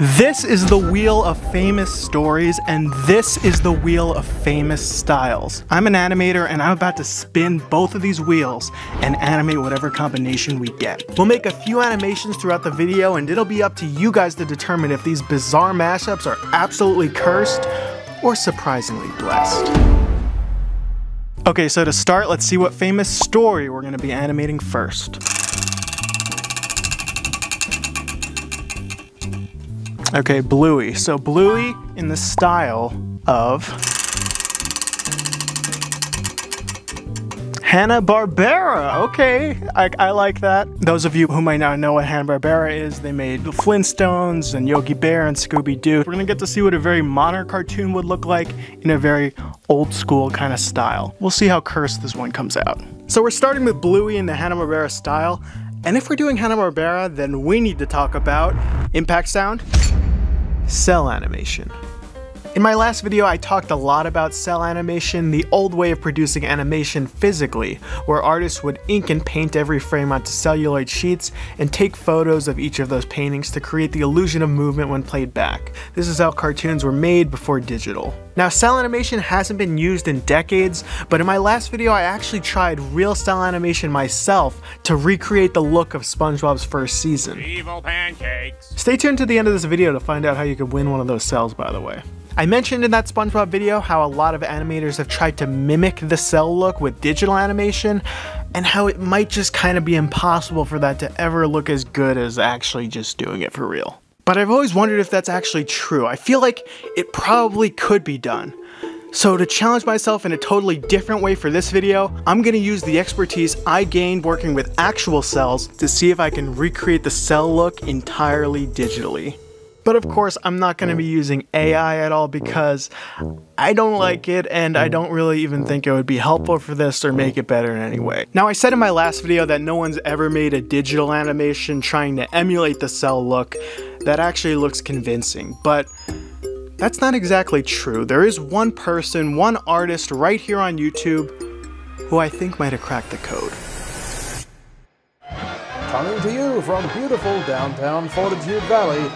This is the Wheel of Famous Stories, and this is the Wheel of Famous Styles. I'm an animator, and I'm about to spin both of these wheels and animate whatever combination we get. We'll make a few animations throughout the video, and it'll be up to you guys to determine if these bizarre mashups are absolutely cursed or surprisingly blessed. Okay, so to start, let's see what famous story we're going to be animating first. Okay, Bluey. So Bluey in the style of Hanna-Barbera. Okay, I like that. Those of you who might not know what Hanna-Barbera is, they made the Flintstones and Yogi Bear and Scooby-Doo. We're gonna get to see what a very modern cartoon would look like in a very old school kind of style. We'll see how cursed this one comes out. So we're starting with Bluey in the Hanna-Barbera style. And if we're doing Hanna-Barbera, then we need to talk about impact sound, cell animation. In my last video, I talked a lot about cell animation, the old way of producing animation physically, where artists would ink and paint every frame onto celluloid sheets and take photos of each of those paintings to create the illusion of movement when played back. This is how cartoons were made before digital. Now, cell animation hasn't been used in decades, but in my last video, I actually tried real cell animation myself to recreate the look of SpongeBob's first season. Evil pancakes. Stay tuned to the end of this video to find out how you could win one of those cells, by the way. I mentioned in that SpongeBob video how a lot of animators have tried to mimic the cell look with digital animation, and how it might just kind of be impossible for that to ever look as good as actually just doing it for real. But I've always wondered if that's actually true. I feel like it probably could be done. So to challenge myself in a totally different way for this video, I'm going to use the expertise I gained working with actual cells to see if I can recreate the cell look entirely digitally. But of course, I'm not going to be using AI at all because I don't like it, and I don't really even think it would be helpful for this or make it better in any way. Now, I said in my last video that no one's ever made a digital animation trying to emulate the cell look that actually looks convincing, but that's not exactly true. There is one person, one artist right here on YouTube who I think might have cracked the code. Coming to you from beautiful downtown Fortitude Valley,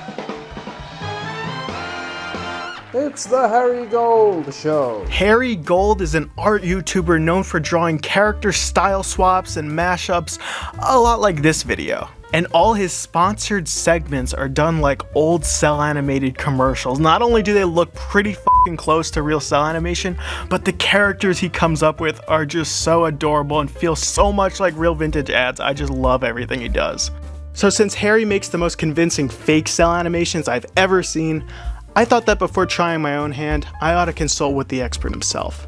it's the Harry Gold Show. Harry Gold is an art YouTuber known for drawing character style swaps and mashups a lot like this video. And all his sponsored segments are done like old cell animated commercials. Not only do they look pretty fucking close to real cell animation, but the characters he comes up with are just so adorable and feel so much like real vintage ads. I just love everything he does. So since Harry makes the most convincing fake cell animations I've ever seen, I thought that before trying my own hand, I ought to consult with the expert himself.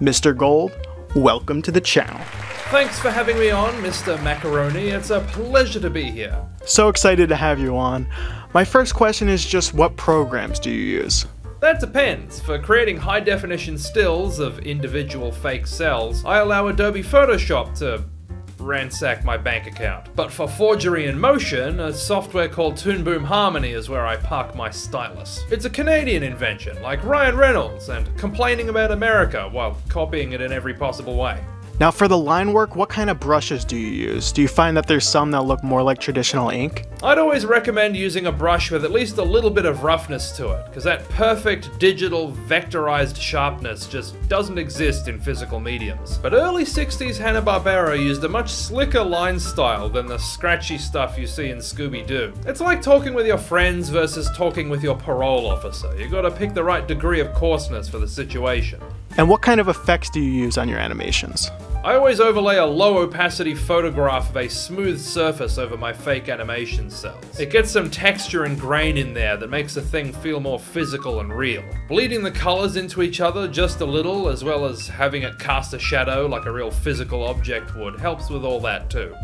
Mr. Gold, welcome to the channel. Thanks for having me on, Mr. Macaroni. It's a pleasure to be here. So excited to have you on. My first question is just what programs do you use? That depends. For creating high-definition stills of individual fake cells, I allow Adobe Photoshop to ransack my bank account. But for forgery in motion, a software called Toon Boom Harmony is where I park my stylus. It's a Canadian invention, like Ryan Reynolds and complaining about America while copying it in every possible way. Now for the line work, what kind of brushes do you use? Do you find that there's some that look more like traditional ink? I'd always recommend using a brush with at least a little bit of roughness to it, because that perfect digital vectorized sharpness just doesn't exist in physical mediums. But early 60s Hanna-Barbera used a much slicker line style than the scratchy stuff you see in Scooby-Doo. It's like talking with your friends versus talking with your parole officer. You gotta pick the right degree of coarseness for the situation. And what kind of effects do you use on your animations? I always overlay a low opacity photograph of a smooth surface over my fake animation cells. It gets some texture and grain in there that makes the thing feel more physical and real. Bleeding the colors into each other just a little, as well as having it cast a shadow like a real physical object would, helps with all that too.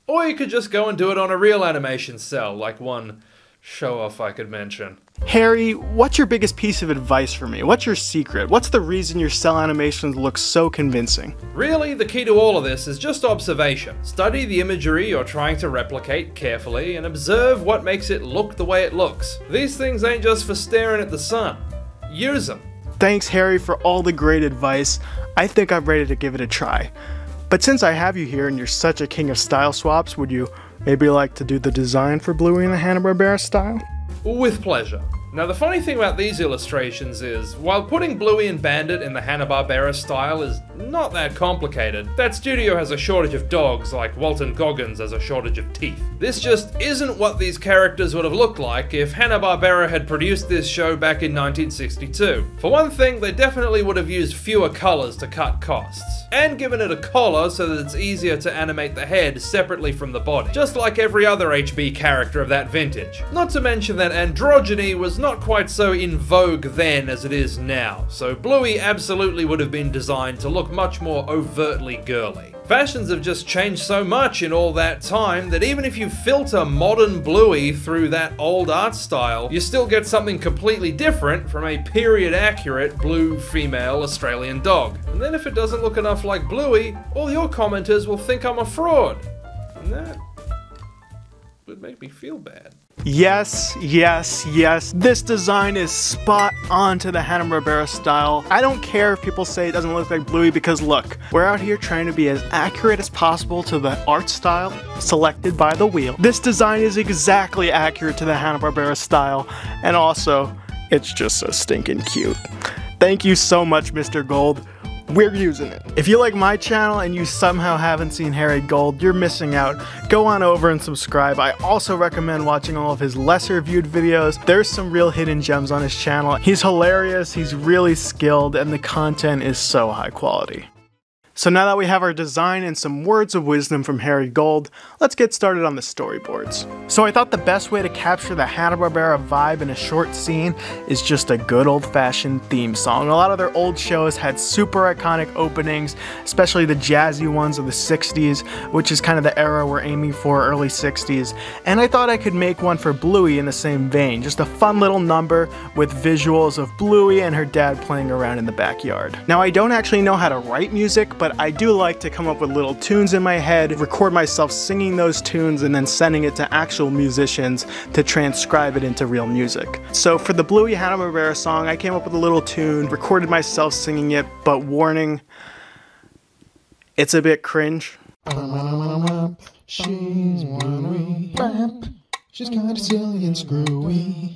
Or you could just go and do it on a real animation cell, like one show-off I could mention. Harry, what's your biggest piece of advice for me? What's your secret? What's the reason your cell animations look so convincing? Really, the key to all of this is just observation. Study the imagery you're trying to replicate carefully and observe what makes it look the way it looks. These things ain't just for staring at the sun. Use them. Thanks, Harry, for all the great advice. I think I'm ready to give it a try. But since I have you here and you're such a king of style swaps, would you maybe like to do the design for Bluey in the Hanna-Barbera style? with pleasure. Now the funny thing about these illustrations is, while putting Bluey and Bandit in the Hanna-Barbera style is not that complicated, that studio has a shortage of dogs like Walton Goggins has a shortage of teeth. This just isn't what these characters would have looked like if Hanna-Barbera had produced this show back in 1962. For one thing, they definitely would have used fewer colors to cut costs, and given it a collar so that it's easier to animate the head separately from the body, just like every other HB character of that vintage. Not to mention that androgyny was not quite so in vogue then as it is now, so Bluey absolutely would have been designed to look much more overtly girly. Fashions have just changed so much in all that time that even if you filter modern Bluey through that old art style, you still get something completely different from a period-accurate blue female Australian dog. And then if it doesn't look enough like Bluey, all your commenters will think I'm a fraud. And that would make me feel bad. Yes, yes, yes, this design is spot on to the Hanna-Barbera style. I don't care if people say it doesn't look like Bluey, because look, we're out here trying to be as accurate as possible to the art style selected by the wheel. This design is exactly accurate to the Hanna-Barbera style, and also, it's just so stinking cute. Thank you so much, Mr. Gold. We're using it. If you like my channel and you somehow haven't seen Harry Gold, you're missing out. Go on over and subscribe. I also recommend watching all of his lesser viewed videos. There's some real hidden gems on his channel. He's hilarious, he's really skilled, and the content is so high quality. So now that we have our design and some words of wisdom from Harry Gold, let's get started on the storyboards. So I thought the best way to capture the Hanna-Barbera vibe in a short scene is just a good old-fashioned theme song. A lot of their old shows had super iconic openings, especially the jazzy ones of the 60s, which is kind of the era we're aiming for, early 60s. And I thought I could make one for Bluey in the same vein, just a fun little number with visuals of Bluey and her dad playing around in the backyard. Now I don't actually know how to write music, but I do like to come up with little tunes in my head, record myself singing those tunes, and then sending it to actual musicians to transcribe it into real music. So for the Bluey Hanna-Barbera song, I came up with a little tune, recorded myself singing it, but warning, it's a bit cringe. She's Bluey. She's kind of silly and screwy.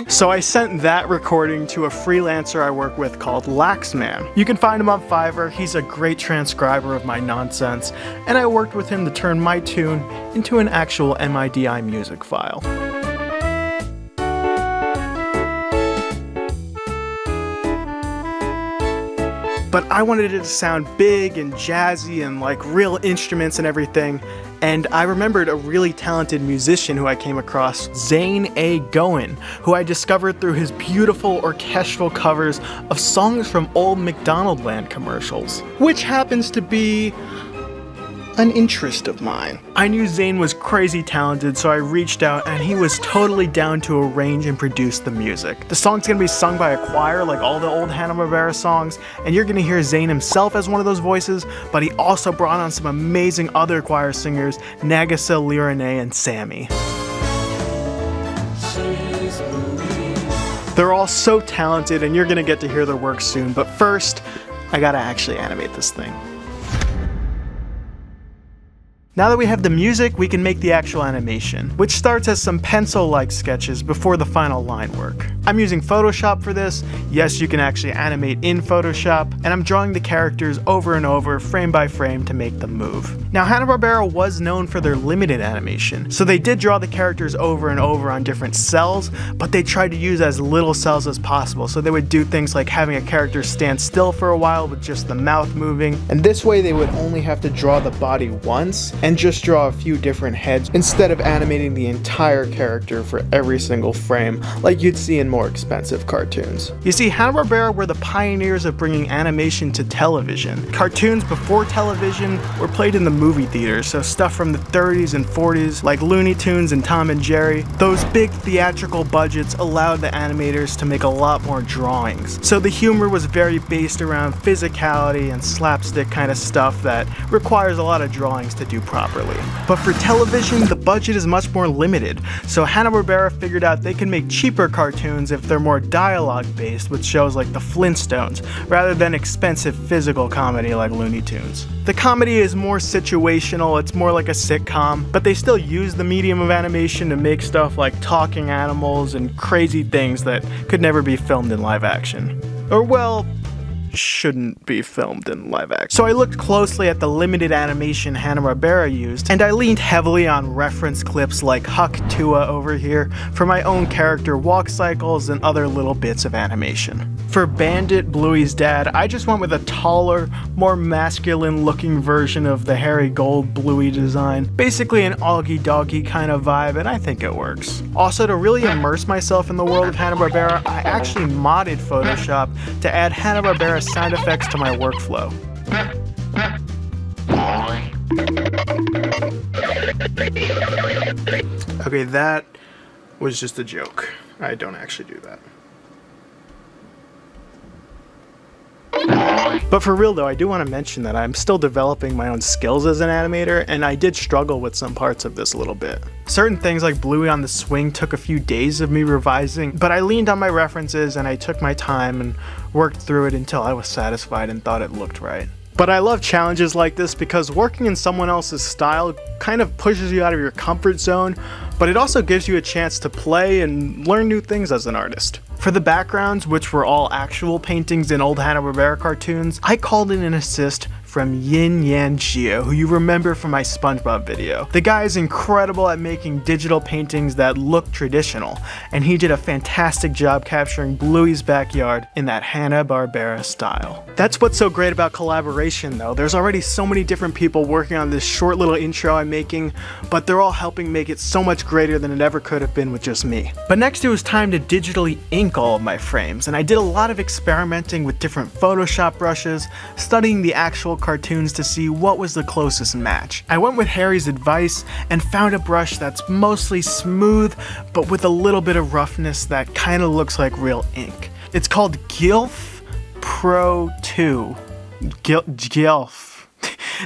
So I sent that recording to a freelancer I work with called Laxman. You can find him on Fiverr. He's a great transcriber of my nonsense, and I worked with him to turn my tune into an actual MIDI music file. But I wanted it to sound big and jazzy and like real instruments and everything. And I remembered a really talented musician who I came across, Zane A. Goen, who I discovered through his beautiful orchestral covers of songs from old McDonaldland commercials, which happens to be an interest of mine. I knew Zane was crazy talented, so I reached out and he was totally down to arrange and produce the music. The song's gonna be sung by a choir like all the old Hanna-Barbera songs, and you're gonna hear Zane himself as one of those voices, but he also brought on some amazing other choir singers, Nagisa, Lirane, and Sammy. They're all so talented and you're gonna get to hear their work soon, but first, I gotta actually animate this thing. Now that we have the music, we can make the actual animation, which starts as some pencil-like sketches before the final line work. I'm using Photoshop for this. Yes, you can actually animate in Photoshop, and I'm drawing the characters over and over, frame by frame, to make them move. Now, Hanna-Barbera was known for their limited animation, so they did draw the characters over and over on different cells, but they tried to use as little cells as possible, so they would do things like having a character stand still for a while with just the mouth moving, and this way they would only have to draw the body once, and just draw a few different heads instead of animating the entire character for every single frame like you'd see in more expensive cartoons. You see, Hanna-Barbera were the pioneers of bringing animation to television. Cartoons before television were played in the movie theaters, so stuff from the 30s and 40s like Looney Tunes and Tom and Jerry. Those big theatrical budgets allowed the animators to make a lot more drawings. So the humor was very based around physicality and slapstick kind of stuff that requires a lot of drawings to do properly. But for television, the budget is much more limited, so Hanna-Barbera figured out they can make cheaper cartoons if they're more dialogue-based with shows like the Flintstones, rather than expensive physical comedy like Looney Tunes. The comedy is more situational, it's more like a sitcom, but they still use the medium of animation to make stuff like talking animals and crazy things that could never be filmed in live action. Or well, shouldn't be filmed in live action. So I looked closely at the limited animation Hanna-Barbera used, and I leaned heavily on reference clips like Huck Tua over here for my own character walk cycles and other little bits of animation. For Bandit, Bluey's dad, I just went with a taller, more masculine looking version of the Harry Gold Bluey design. Basically an Augie Doggy kind of vibe, and I think it works. Also, to really immerse myself in the world of Hanna-Barbera, I actually modded Photoshop to add Hanna-Barbera sound effects to my workflow. Okay, that was just a joke. I don't actually do that. But for real though, I do want to mention that I'm still developing my own skills as an animator, and I did struggle with some parts of this a little bit. Certain things like Bluey on the swing took a few days of me revising, but I leaned on my references and I took my time and worked through it until I was satisfied and thought it looked right. But I love challenges like this because working in someone else's style kind of pushes you out of your comfort zone, but it also gives you a chance to play and learn new things as an artist. For the backgrounds, which were all actual paintings in old Hanna-Barbera cartoons, I called in an assist from Yin Yan Geo, who you remember from my SpongeBob video. The guy is incredible at making digital paintings that look traditional, and he did a fantastic job capturing Bluey's backyard in that Hanna-Barbera style. That's what's so great about collaboration though. There's already so many different people working on this short little intro I'm making, but they're all helping make it so much greater than it ever could have been with just me. But next it was time to digitally ink all of my frames, and I did a lot of experimenting with different Photoshop brushes, studying the actual cartoons to see what was the closest match. I went with Harry's advice and found a brush that's mostly smooth, but with a little bit of roughness that kind of looks like real ink. It's called Gilf Pro 2. Gilf.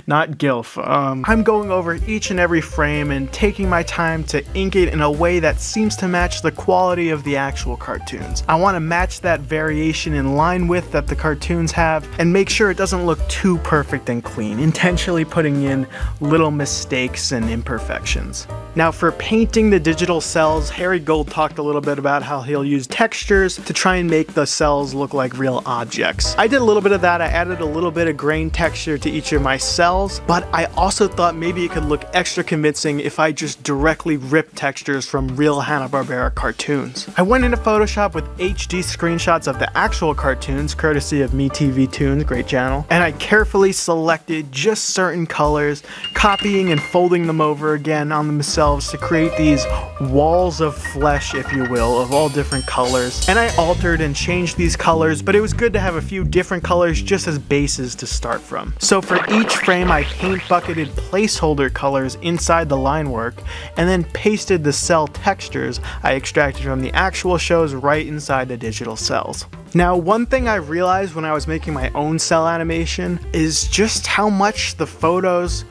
Not Gilf. I'm going over each and every frame and taking my time to ink it in a way that seems to match the quality of the actual cartoons. I want to match that variation in line width that the cartoons have and make sure it doesn't look too perfect and clean, intentionally putting in little mistakes and imperfections. Now for painting the digital cells, Harry Gold talked a little bit about how he'll use textures to try and make the cells look like real objects. I did a little bit of that. I added a little bit of grain texture to each of my cells, but I also thought maybe it could look extra convincing if I just directly ripped textures from real Hanna-Barbera cartoons. I went into Photoshop with HD screenshots of the actual cartoons, courtesy of MeTV Toons, great channel, and I carefully selected just certain colors, copying and folding them over again on themselves to create these walls of flesh, if you will, of all different colors. And I altered and changed these colors, but it was good to have a few different colors just as bases to start from. So for each frame, I paint bucketed placeholder colors inside the line work, and then pasted the cell textures I extracted from the actual shows right inside the digital cells. Now, one thing I realized when I was making my own cell animation is just how much the photos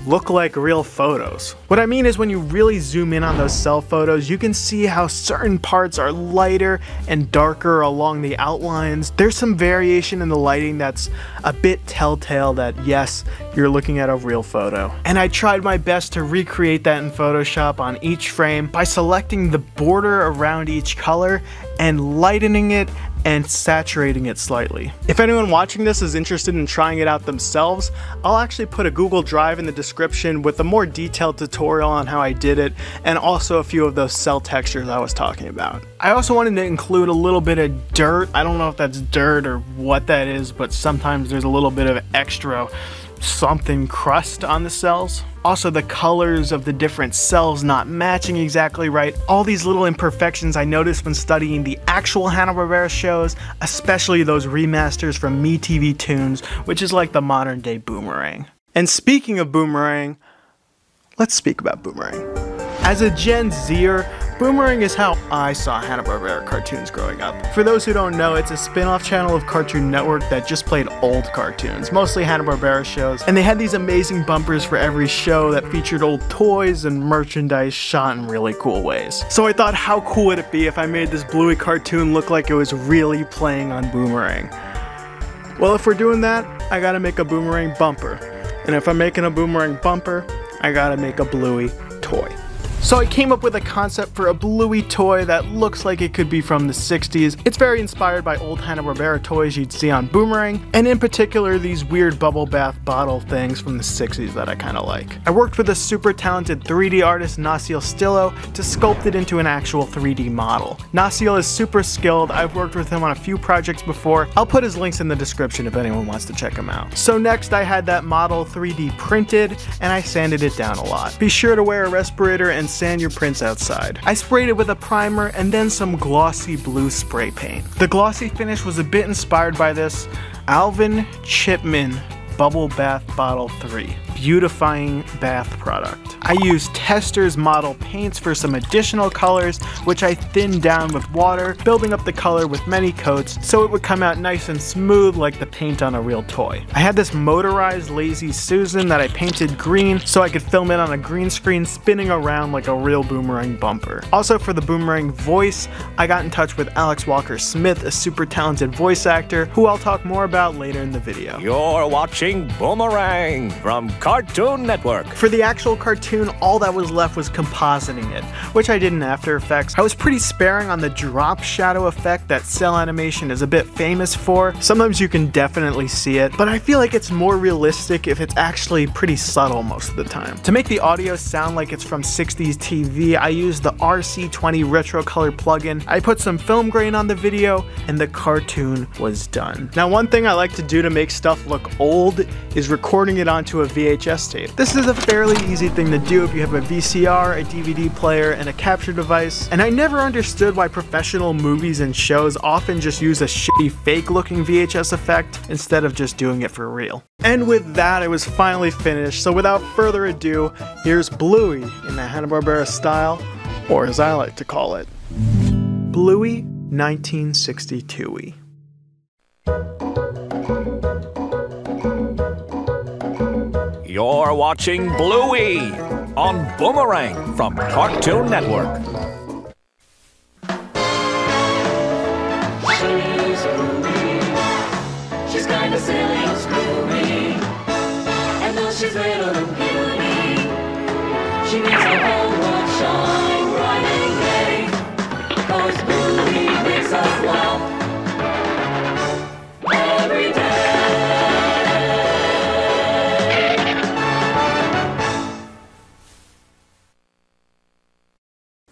look like real photos. What I mean is when you really zoom in on those cell photos, you can see how certain parts are lighter and darker along the outlines. There's some variation in the lighting that's a bit telltale that yes, you're looking at a real photo. And I tried my best to recreate that in Photoshop on each frame by selecting the border around each color and lightening it and saturating it slightly. If anyone watching this is interested in trying it out themselves, I'll actually put a Google Drive in the description with a more detailed tutorial on how I did it, and also a few of those cell textures I was talking about. I also wanted to include a little bit of dirt. I don't know if that's dirt or what that is, but sometimes there's a little bit of extra something crust on the cells. Also the colors of the different cells not matching exactly right. All these little imperfections I noticed when studying the actual Hanna-Barbera shows, especially those remasters from MeTV Toons, which is like the modern day Boomerang. And speaking of Boomerang, let's speak about Boomerang. As a Gen Zer, Boomerang is how I saw Hanna-Barbera cartoons growing up. For those who don't know, it's a spin-off channel of Cartoon Network that just played old cartoons, mostly Hanna-Barbera shows, and they had these amazing bumpers for every show that featured old toys and merchandise shot in really cool ways. So I thought, how cool would it be if I made this Bluey cartoon look like it was really playing on Boomerang? Well, if we're doing that, I gotta make a Boomerang bumper. And if I'm making a Boomerang bumper, I gotta make a Bluey toy. So I came up with a concept for a Bluey toy that looks like it could be from the 60s. It's very inspired by old Hanna-Barbera toys you'd see on Boomerang, and in particular these weird bubble bath bottle things from the 60s that I kinda like. I worked with a super talented 3D artist, Nasiel Stillo, to sculpt it into an actual 3D model. Nasiel is super skilled. I've worked with him on a few projects before. I'll put his links in the description if anyone wants to check him out. So next I had that model 3D printed, and I sanded it down a lot. Be sure to wear a respirator and sand your prints outside. I sprayed it with a primer and then some glossy blue spray paint. The glossy finish was a bit inspired by this Alvin Chipman Bubble Bath Bottle 3 beautifying bath product. I used Testors model paints for some additional colors, which I thinned down with water, building up the color with many coats so it would come out nice and smooth like the paint on a real toy. I had this motorized Lazy Susan that I painted green so I could film it on a green screen spinning around like a real Boomerang bumper. Also for the Boomerang voice, I got in touch with Alex Walker Smith, a super talented voice actor who I'll talk more about later in the video. You're watching Boomerang from Cartoon Network. For the actual cartoon, all that was left was compositing it, which I did in After Effects. I was pretty sparing on the drop shadow effect that cell animation is a bit famous for. Sometimes you can definitely see it, but I feel like it's more realistic if it's actually pretty subtle most of the time. To make the audio sound like it's from 60s TV, I used the RC20 Retro Color plugin. I put some film grain on the video, and the cartoon was done. Now, one thing I like to do to make stuff look old is recording it onto a VHS tape. This is a fairly easy thing to do if you have a VCR, a DVD player, and a capture device, and I never understood why professional movies and shows often just use a shitty fake looking VHS effect instead of just doing it for real. And with that, it was finally finished, so without further ado, here's Bluey in the Hanna-Barbera style, or as I like to call it, Bluey 1962-y. You're watching Bluey on Boomerang from Cartoon Network. She's Bluey. She's kinda silly and screwy. And though she's little and puny, she makes the whole world shine bright and gay. 'Cause Bluey makes us laugh every day.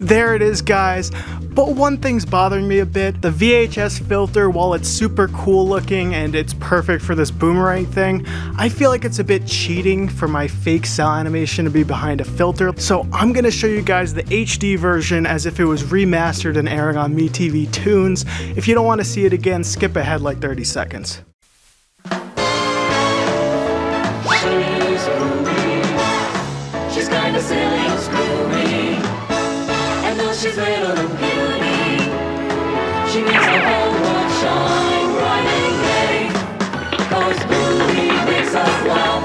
There it is, guys, but one thing's bothering me a bit. The VHS filter, while it's super cool looking and it's perfect for this Boomerang thing, I feel like it's a bit cheating for my fake cell animation to be behind a filter. So I'm gonna show you guys the HD version as if it was remastered and airing on MeTV Toons. If you don't want to see it again, skip ahead like 30 seconds. She's Bluey. She's kinda silly and screwy. And though she's little and puny, she makes the whole world shine bright and gay. 'Cause Bluey makes us laugh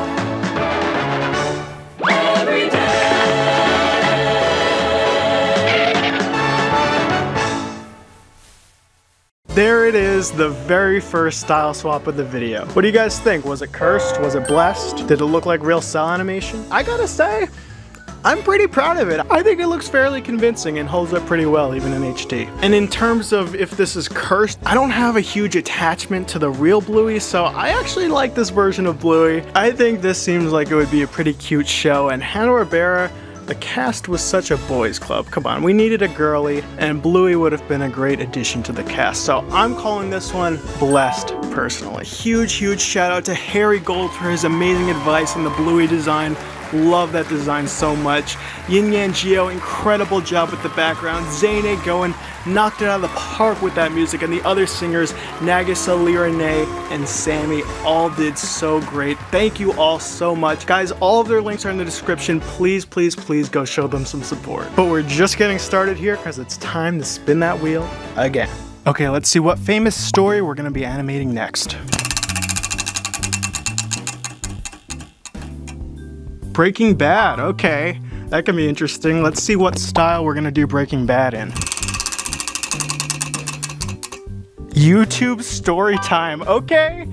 every day. There it is, the very first style swap of the video. What do you guys think? Was it cursed? Was it blessed? Did it look like real cell animation? I gotta say, I'm pretty proud of it. I think it looks fairly convincing and holds up pretty well even in HD. And in terms of if this is cursed, I don't have a huge attachment to the real Bluey, so I actually like this version of Bluey. I think this seems like it would be a pretty cute show, and Hanna-Barbera, the cast was such a boys club. Come on, we needed a girly, and Bluey would have been a great addition to the cast. So I'm calling this one blessed, personally. Huge shout out to Harry Gold for his amazing advice in the Bluey design. Love that design so much. Yin Yang Geo, incredible job with the background. Zane going, knocked it out of the park with that music, and the other singers, Nagisa, Lirane, and Sammy, all did so great. Thank you all so much. Guys, all of their links are in the description. Please, please, please go show them some support. But we're just getting started here because it's time to spin that wheel again. Okay, let's see what famous story we're gonna be animating next. Breaking Bad, okay. That can be interesting. Let's see what style we're gonna do Breaking Bad in. YouTube story time, okay.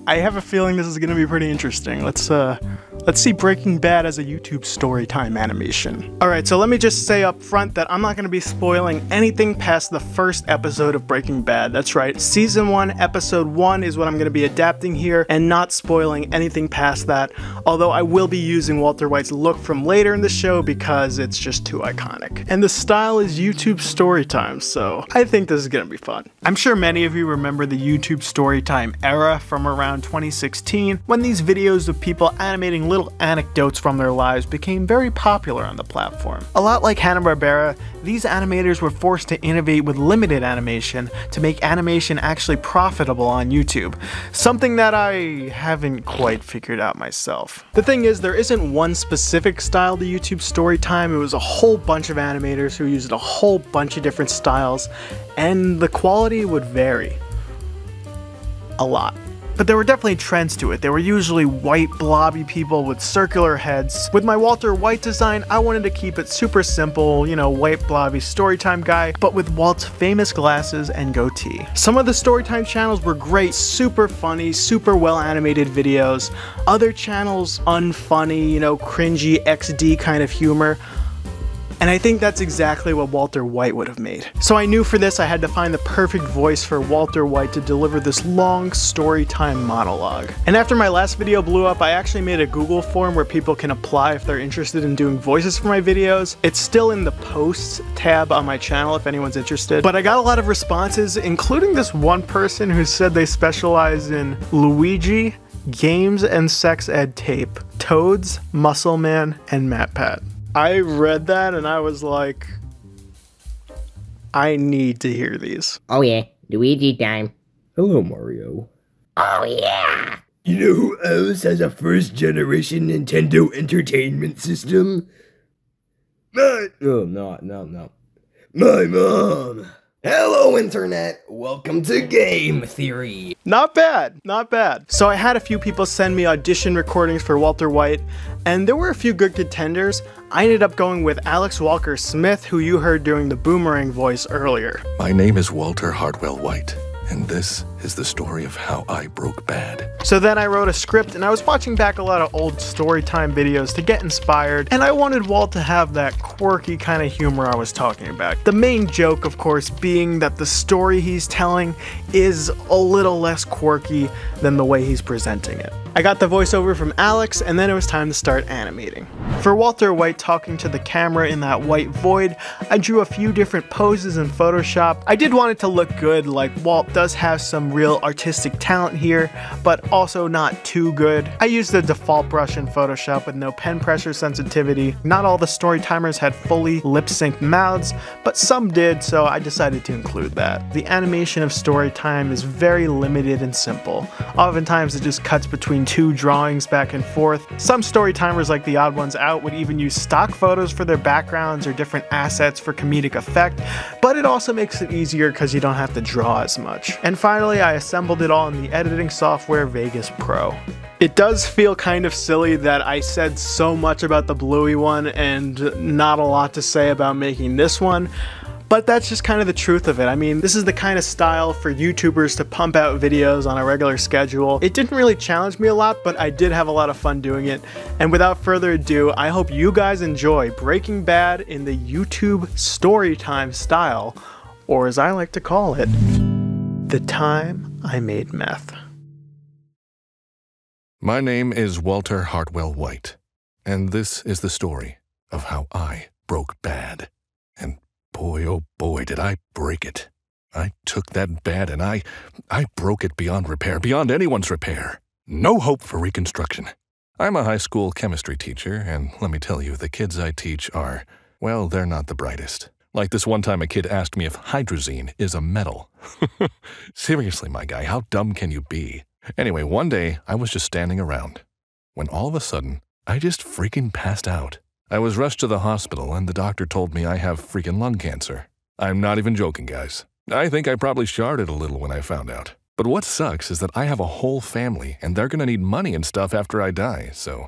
I have a feeling this is gonna be pretty interesting. Let's see Breaking Bad as a YouTube story time animation. Alright, so let me just say up front that I'm not going to be spoiling anything past the first episode of Breaking Bad. That's right, Season 1, Episode 1 is what I'm going to be adapting here and not spoiling anything past that, although I will be using Walter White's look from later in the show because it's just too iconic. And the style is YouTube story time, so I think this is going to be fun. I'm sure many of you remember the YouTube story time era from around 2016 when these videos of people animating little anecdotes from their lives became very popular on the platform. A lot like Hanna-Barbera, these animators were forced to innovate with limited animation to make animation actually profitable on YouTube, something that I haven't quite figured out myself. The thing is, there isn't one specific style to YouTube story time. It was a whole bunch of animators who used a whole bunch of different styles, and the quality would vary a lot. But there were definitely trends to it. They were usually white blobby people with circular heads. With my Walter White design, I wanted to keep it super simple, you know, white blobby storytime guy, but with Walt's famous glasses and goatee. Some of the storytime channels were great, super funny, super well animated videos. Other channels, unfunny, you know, cringy XD kind of humor. And I think that's exactly what Walter White would have made. So I knew for this I had to find the perfect voice for Walter White to deliver this long story time monologue. And after my last video blew up, I actually made a Google form where people can apply if they're interested in doing voices for my videos. It's still in the posts tab on my channel if anyone's interested. But I got a lot of responses, including this one person who said they specialize in Luigi, games and sex ed tape, Toads, Muscle Man, and MatPat. I read that and I was like, I need to hear these. Oh yeah, Luigi time. Hello, Mario. Oh yeah. You know who else has a first-generation Nintendo Entertainment System? My mom. Hello, Internet. Welcome to Game Theory. Not bad, not bad. So I had a few people send me audition recordings for Walter White, and there were a few good contenders. I ended up going with Alex Walker Smith, who you heard doing the Boomerang voice earlier. My name is Walter Hartwell White, and this is the story of how I broke bad. So then I wrote a script, and I was watching back a lot of old storytime videos to get inspired, and I wanted Walt to have that quirky kind of humor I was talking about. The main joke, of course, being that the story he's telling is a little less quirky than the way he's presenting it. I got the voiceover from Alex, and then it was time to start animating. For Walter White talking to the camera in that white void, I drew a few different poses in Photoshop. I did want it to look good, like Walt does have some real artistic talent here, but also not too good. I used the default brush in Photoshop with no pen pressure sensitivity. Not all the storytimers had fully lip-synced mouths, but some did, so I decided to include that. The animation of storytime is very limited and simple. Oftentimes it just cuts between two drawings back and forth. Some storytimers like the Odd Ones Out would even use stock photos for their backgrounds or different assets for comedic effect, but it also makes it easier because you don't have to draw as much. And finally, I assembled it all in the editing software Vegas Pro. It does feel kind of silly that I said so much about the Bluey one and not a lot to say about making this one, but that's just kind of the truth of it. I mean, this is the kind of style for YouTubers to pump out videos on a regular schedule. It didn't really challenge me a lot, but I did have a lot of fun doing it. And without further ado, I hope you guys enjoy Breaking Bad in the YouTube storytime style, or as I like to call it, The Time I Made Meth. My name is Walter Hartwell White, and this is the story of how I broke bad. And boy, oh boy, did I break it. I took that bad and I broke it beyond repair, beyond anyone's repair. No hope for reconstruction. I'm a high school chemistry teacher, and let me tell you, the kids I teach are, well, they're not the brightest. Like this one time a kid asked me if hydrazine is a metal. Seriously, my guy, how dumb can you be? Anyway, one day, I was just standing around, when all of a sudden, I just freaking passed out. I was rushed to the hospital, and the doctor told me I have freaking lung cancer. I'm not even joking, guys. I think I probably sharded a little when I found out. But what sucks is that I have a whole family, and they're gonna need money and stuff after I die, so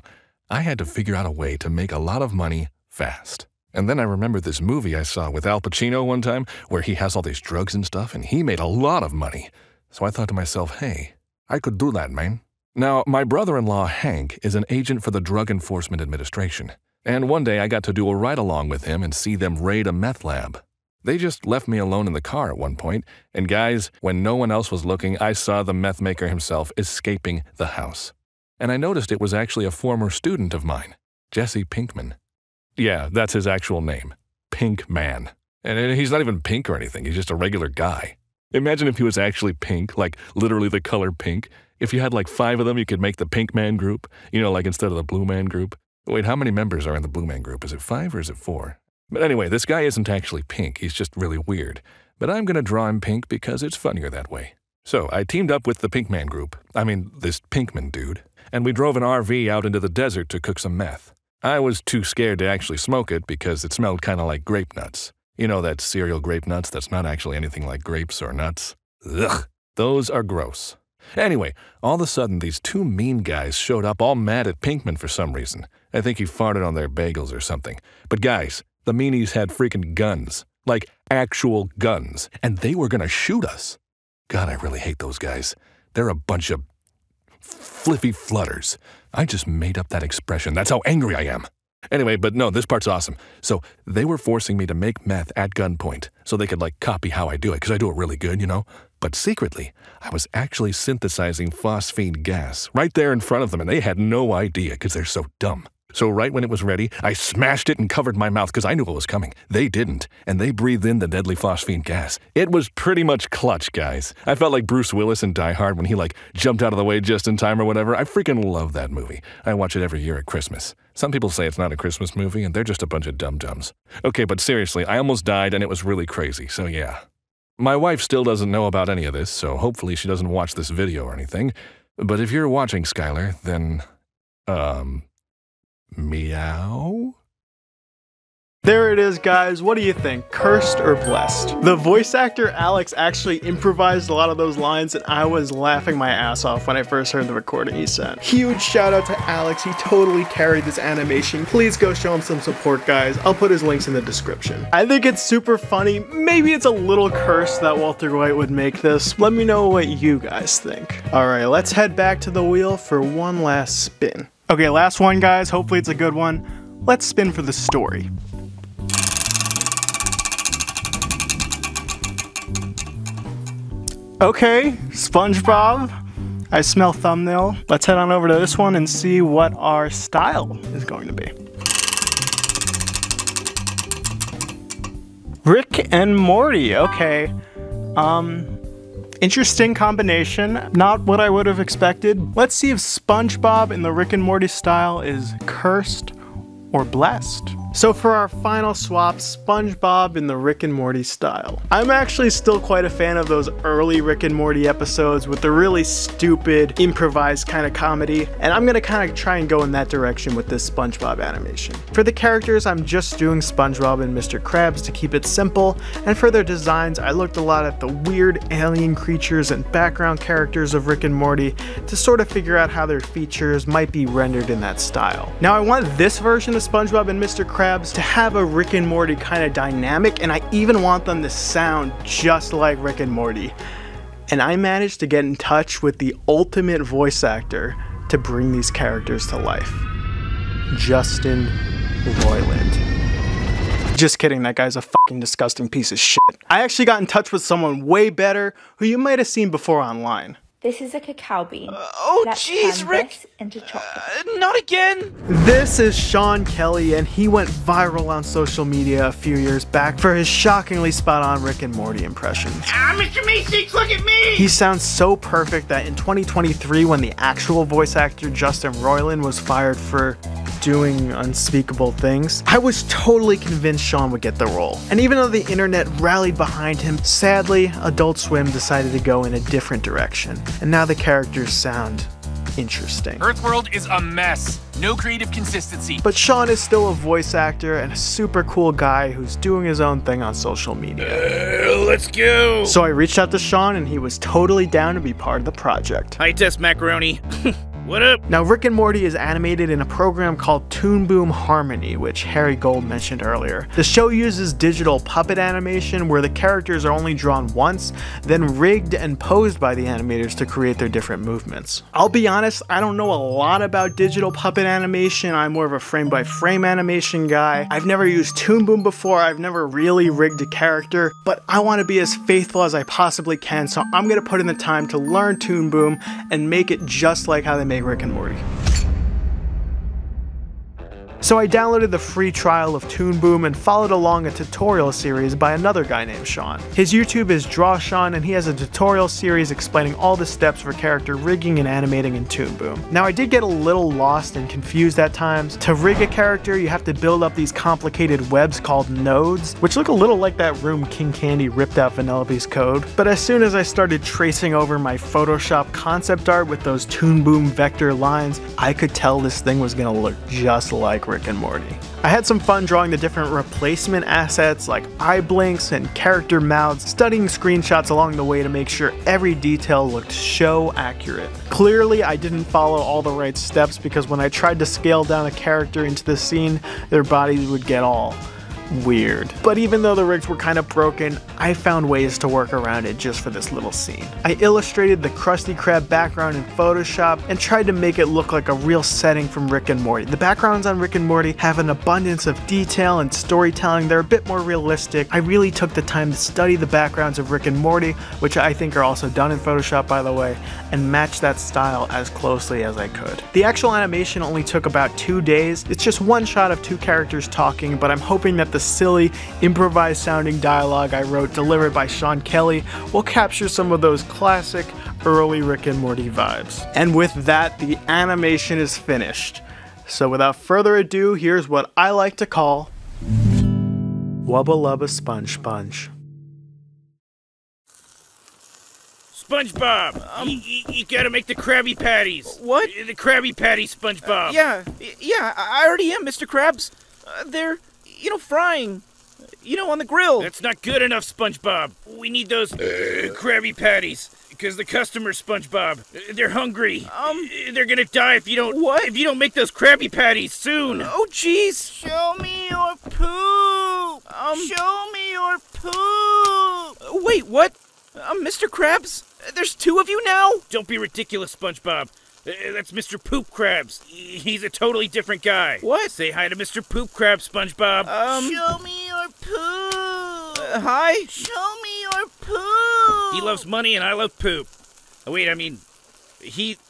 I had to figure out a way to make a lot of money fast. And then I remembered this movie I saw with Al Pacino one time, where he has all these drugs and stuff, and he made a lot of money. So I thought to myself, hey, I could do that, man. Now, my brother-in-law, Hank, is an agent for the Drug Enforcement Administration. And one day I got to do a ride-along with him and see them raid a meth lab. They just left me alone in the car at one point, and guys, when no one else was looking, I saw the meth maker himself escaping the house. And I noticed it was actually a former student of mine, Jesse Pinkman. Yeah, that's his actual name, Pink Man. And he's not even pink or anything, he's just a regular guy. Imagine if he was actually pink, like literally the color pink. If you had like 5 of them, you could make the Pink Man group, you know, like instead of the Blue Man group. Wait, how many members are in the Blue Man group? Is it 5 or is it 4? But anyway, this guy isn't actually pink, he's just really weird. But I'm gonna draw him pink because it's funnier that way. So I teamed up with the Pink Man group, this Pinkman dude, and we drove an RV out into the desert to cook some meth. I was too scared to actually smoke it because it smelled kinda like grape nuts. You know that cereal grape nuts that's not actually anything like grapes or nuts? Ugh, those are gross. Anyway, all of a sudden these 2 mean guys showed up all mad at Pinkman for some reason. I think he farted on their bagels or something. But guys, the meanies had freaking guns. Like, actual guns. And they were gonna shoot us. God, I really hate those guys. They're a bunch of fliffy flutters. I just made up that expression. That's how angry I am. Anyway, but no, this part's awesome. So they were forcing me to make meth at gunpoint so they could like copy how I do it, because I do it really good, you know? But secretly, I was actually synthesizing phosphine gas right there in front of them, and they had no idea because they're so dumb. So right when it was ready, I smashed it and covered my mouth because I knew what was coming. They didn't, and they breathed in the deadly phosphine gas. It was pretty much clutch, guys. I felt like Bruce Willis in Die Hard when he like jumped out of the way just in time or whatever. I freaking love that movie. I watch it every year at Christmas. Some people say it's not a Christmas movie, and they're just a bunch of dum-dums. Okay, but seriously, I almost died, and it was really crazy, so yeah. My wife still doesn't know about any of this, so hopefully she doesn't watch this video or anything. But if you're watching, Skylar, then, meow? There it is, guys. What do you think? Cursed or blessed? The voice actor Alex actually improvised a lot of those lines, and I was laughing my ass off when I first heard the recording he sent. Huge shout out to Alex. He totally carried this animation. Please go show him some support, guys. I'll put his links in the description. I think it's super funny. Maybe it's a little cursed that Walter White would make this. Let me know what you guys think. All right, let's head back to the wheel for one last spin. Okay, last one, guys. Hopefully it's a good one. Let's spin for the story. Okay, SpongeBob. I smell thumbnail. Let's head on over to this one and see what our style is going to be. Rick and Morty, okay. Interesting combination. Not what I would have expected. Let's see if SpongeBob in the Rick and Morty style is cursed or blessed. So for our final swap, SpongeBob in the Rick and Morty style. I'm actually still quite a fan of those early Rick and Morty episodes with the really stupid, improvised kind of comedy, and I'm gonna kind of try and go in that direction with this SpongeBob animation. For the characters, I'm just doing SpongeBob and Mr. Krabs to keep it simple, and for their designs, I looked a lot at the weird alien creatures and background characters of Rick and Morty to sort of figure out how their features might be rendered in that style. Now I want this version of SpongeBob and Mr. Krabs to have a Rick and Morty kind of dynamic, and I even want them to sound just like Rick and Morty. And I managed to get in touch with the ultimate voice actor to bring these characters to life. Justin Roiland. Just kidding, that guy's a fucking disgusting piece of shit. I actually got in touch with someone way better who you might have seen before online. This is a cacao bean. Oh, Let's jeez, turn Rick. this into chocolate. Not again. This is Sean Kelly, and he went viral on social media a few years back for his shockingly spot-on Rick and Morty impression. Mr. Meeseeks, look at me. He sounds so perfect that in 2023, when the actual voice actor Justin Roiland was fired for doing unspeakable things, I was totally convinced Sean would get the role. And even though the internet rallied behind him, sadly, Adult Swim decided to go in a different direction. And now the characters sound interesting. Earthworld is a mess. No creative consistency. But Sean is still a voice actor and a super cool guy who's doing his own thing on social media. Let's go. So I reached out to Sean and he was totally down to be part of the project. Hi, Test Macaroni. What up? Now, Rick and Morty is animated in a program called Toon Boom Harmony, which Harry Gold mentioned earlier. The show uses digital puppet animation where the characters are only drawn once, then rigged and posed by the animators to create their different movements. I'll be honest, I don't know a lot about digital puppet animation. I'm more of a frame-by-frame animation guy. I've never used Toon Boom before. I've never really rigged a character, but I want to be as faithful as I possibly can, so I'm going to put in the time to learn Toon Boom and make it just like how they make Rick and Morty. So I downloaded the free trial of Toon Boom and followed along a tutorial series by another guy named Sean. His YouTube is Draw Sean, and he has a tutorial series explaining all the steps for character rigging and animating in Toon Boom. Now I did get a little lost and confused at times. To rig a character, you have to build up these complicated webs called nodes, which look a little like that room King Candy ripped out Vanellope's code. But as soon as I started tracing over my Photoshop concept art with those Toon Boom vector lines, I could tell this thing was gonna look just like Rick and Morty. I had some fun drawing the different replacement assets like eye blinks and character mouths, studying screenshots along the way to make sure every detail looked show accurate. Clearly, I didn't follow all the right steps because when I tried to scale down a character into the scene, their bodies would get all weird. But even though the rigs were kind of broken, I found ways to work around it just for this little scene. I illustrated the Krusty Krab background in Photoshop and tried to make it look like a real setting from Rick and Morty. The backgrounds on Rick and Morty have an abundance of detail and storytelling. They're a bit more realistic. I really took the time to study the backgrounds of Rick and Morty, which I think are also done in Photoshop by the way, and match that style as closely as I could. The actual animation only took about 2 days. It's just one shot of two characters talking, but I'm hoping that the silly, improvised sounding dialogue I wrote delivered by Sean Kelly will capture some of those classic early Rick and Morty vibes. And with that, the animation is finished. So without further ado, here's what I like to call Wubba Lubba Sponge Sponge. SpongeBob, you gotta make the Krabby Patties. What? The Krabby Patties, SpongeBob. Yeah, I already am, Mr. Krabs. They're, frying, on the grill. That's not good enough, SpongeBob. We need those Krabby Patties. Because the customers, SpongeBob, they're hungry. They're gonna die if you don't. What? If you don't make those Krabby Patties soon. Oh, jeez. Show me your poop. Show me your poop. Wait, what? Mr. Krabs? There's two of you now? Don't be ridiculous, SpongeBob. That's Mr. Poop Krabs. He's a totally different guy. What? Say hi to Mr. Poop Krabs, SpongeBob. Show me your poop. Hi? Show me your poop. He loves money and I love poop. Oh, wait, I mean,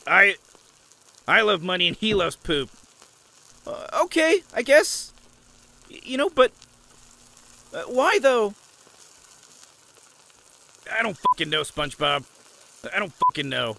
I love money and he loves poop. Okay, I guess. But why though? I don't fucking know, SpongeBob. I don't fucking know.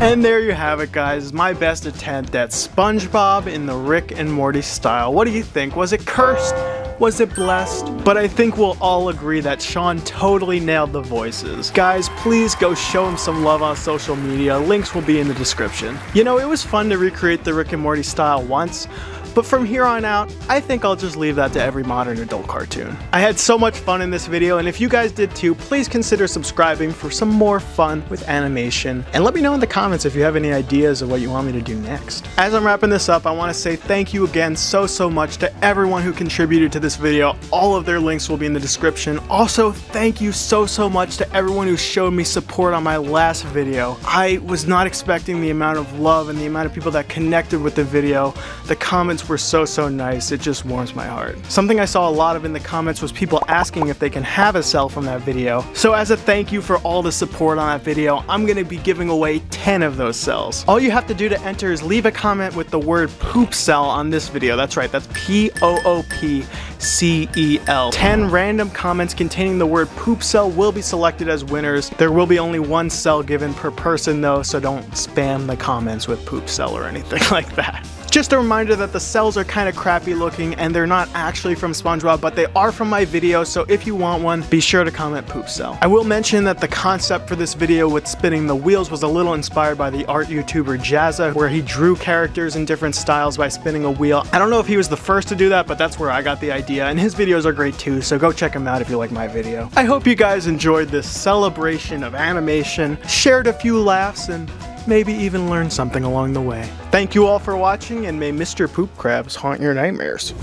And there you have it, guys, my best attempt at SpongeBob in the Rick and Morty style. What do you think? Was it cursed? Was it blessed? But I think we'll all agree that Sean totally nailed the voices. Guys, please go show him some love on social media. Links will be in the description. It was fun to recreate the Rick and Morty style once, but from here on out, I think I'll just leave that to every modern adult cartoon. I had so much fun in this video, and if you guys did too, please consider subscribing for some more fun with animation. And let me know in the comments if you have any ideas of what you want me to do next. As I'm wrapping this up, I want to say thank you again so much to everyone who contributed to this video. All of their links will be in the description. Also, thank you so much to everyone who showed me support on my last video. I was not expecting the amount of love and the amount of people that connected with the video. The comments were so nice, it just warms my heart. Something I saw a lot of in the comments was people asking if they can have a cell from that video. So as a thank you for all the support on that video, I'm gonna be giving away 10 of those cells. All you have to do to enter is leave a comment with the word poop cell on this video. That's right, that's POOPCEL. 10 random comments containing the word poop cell will be selected as winners. There will be only one cell given per person though, so don't spam the comments with poop cell or anything like that. Just a reminder that the cells are kind of crappy looking and they're not actually from SpongeBob, but they are from my video, so if you want one, be sure to comment poop cell. I will mention that the concept for this video with spinning the wheels was a little inspired by the art YouTuber Jazza, where he drew characters in different styles by spinning a wheel. I don't know if he was the first to do that, but that's where I got the idea, and his videos are great too, so go check him out if you like my video. I hope you guys enjoyed this celebration of animation, shared a few laughs, and maybe even learn something along the way. Thank you all for watching, and may Mr. Poop Crabs haunt your nightmares.